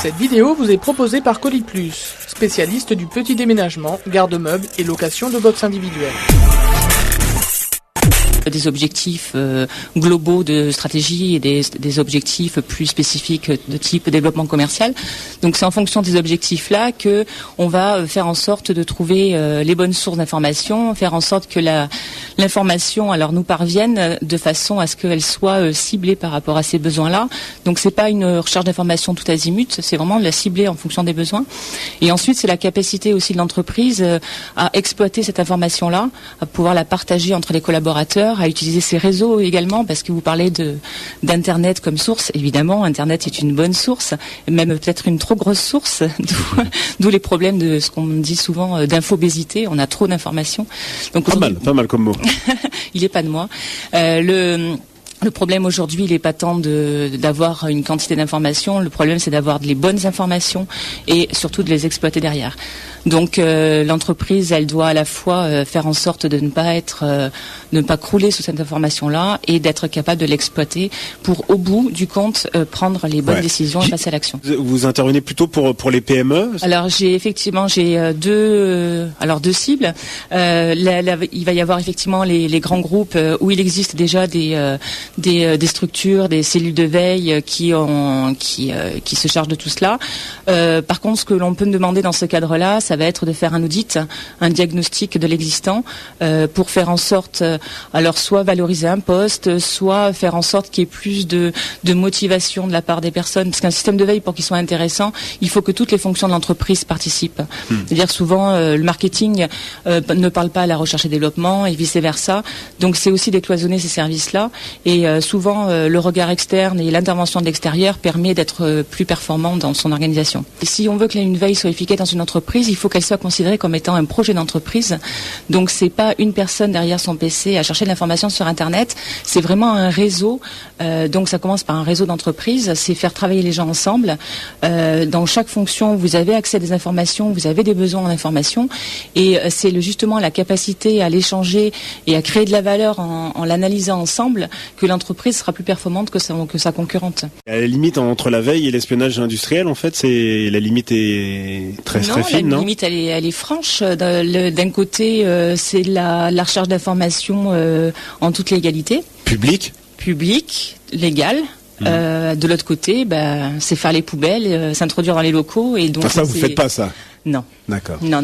Cette vidéo vous est proposée par Coliplus, spécialiste du petit déménagement, garde-meubles et location de box individuelles. Des objectifs globaux de stratégie et des objectifs plus spécifiques de type développement commercial. Donc c'est en fonction des objectifs-là que on va faire en sorte de trouver les bonnes sources d'information, faire en sorte que l'information alors nous parvienne de façon à ce qu'elle soit ciblée par rapport à ces besoins-là. Donc c'est pas une recherche d'information tout azimut, c'est vraiment de la cibler en fonction des besoins. Et ensuite c'est la capacité aussi de l'entreprise à exploiter cette information-là, à pouvoir la partager entre les collaborateurs, à utiliser ces réseaux également, parce que vous parlez d'Internet comme source. Évidemment, Internet est une bonne source, même peut-être une trop grosse source, d'où les problèmes de ce qu'on dit souvent d'infobésité. On a trop d'informations. Donc pas mal comme mot. Il est pas de moi. Le problème aujourd'hui, il n'est pas tant d'avoir une quantité d'informations. Le problème, c'est d'avoir les bonnes informations et surtout de les exploiter derrière. Donc l'entreprise, elle doit à la fois faire en sorte de ne pas crouler sous cette information-là et d'être capable de l'exploiter pour, au bout du compte, prendre les bonnes décisions et passer à l'action. Vous intervenez plutôt pour les PME? Alors j'ai deux cibles. Il va y avoir effectivement les grands groupes où il existe déjà des structures, des cellules de veille qui se chargent de tout cela. Par contre, ce que l'on peut me demander dans ce cadre-là, ça va être de faire un audit, un diagnostic de l'existant pour faire en sorte, alors soit valoriser un poste, soit faire en sorte qu'il y ait plus de motivation de la part des personnes. Parce qu'un système de veille, pour qu'il soit intéressant, il faut que toutes les fonctions de l'entreprise participent. C'est-à-dire souvent, le marketing ne parle pas à la recherche et développement et vice-versa. Donc c'est aussi décloisonner ces services-là. Et souvent, le regard externe et l'intervention de l'extérieur permet d'être plus performant dans son organisation. Et si on veut que une veille soit efficace dans une entreprise, il faut qu'elle soit considérée comme étant un projet d'entreprise. Donc c'est pas une personne derrière son PC à chercher de l'information sur Internet, c'est vraiment un réseau. Donc ça commence par un réseau d'entreprise, c'est faire travailler les gens ensemble. Dans chaque fonction, vous avez accès à des informations, vous avez des besoins en information, et c'est justement la capacité à l'échanger et à créer de la valeur en l'analysant ensemble que l'entreprise sera plus performante que sa concurrente. À la limite entre la veille et l'espionnage industriel, en fait, la limite est très fine, non? La limite, elle est franche. D'un côté, c'est la recherche d'informations en toute légalité. Public, légal. De l'autre côté, c'est faire les poubelles, s'introduire dans les locaux. Et donc, ça, vous faites pas ça? Non. D'accord. Non.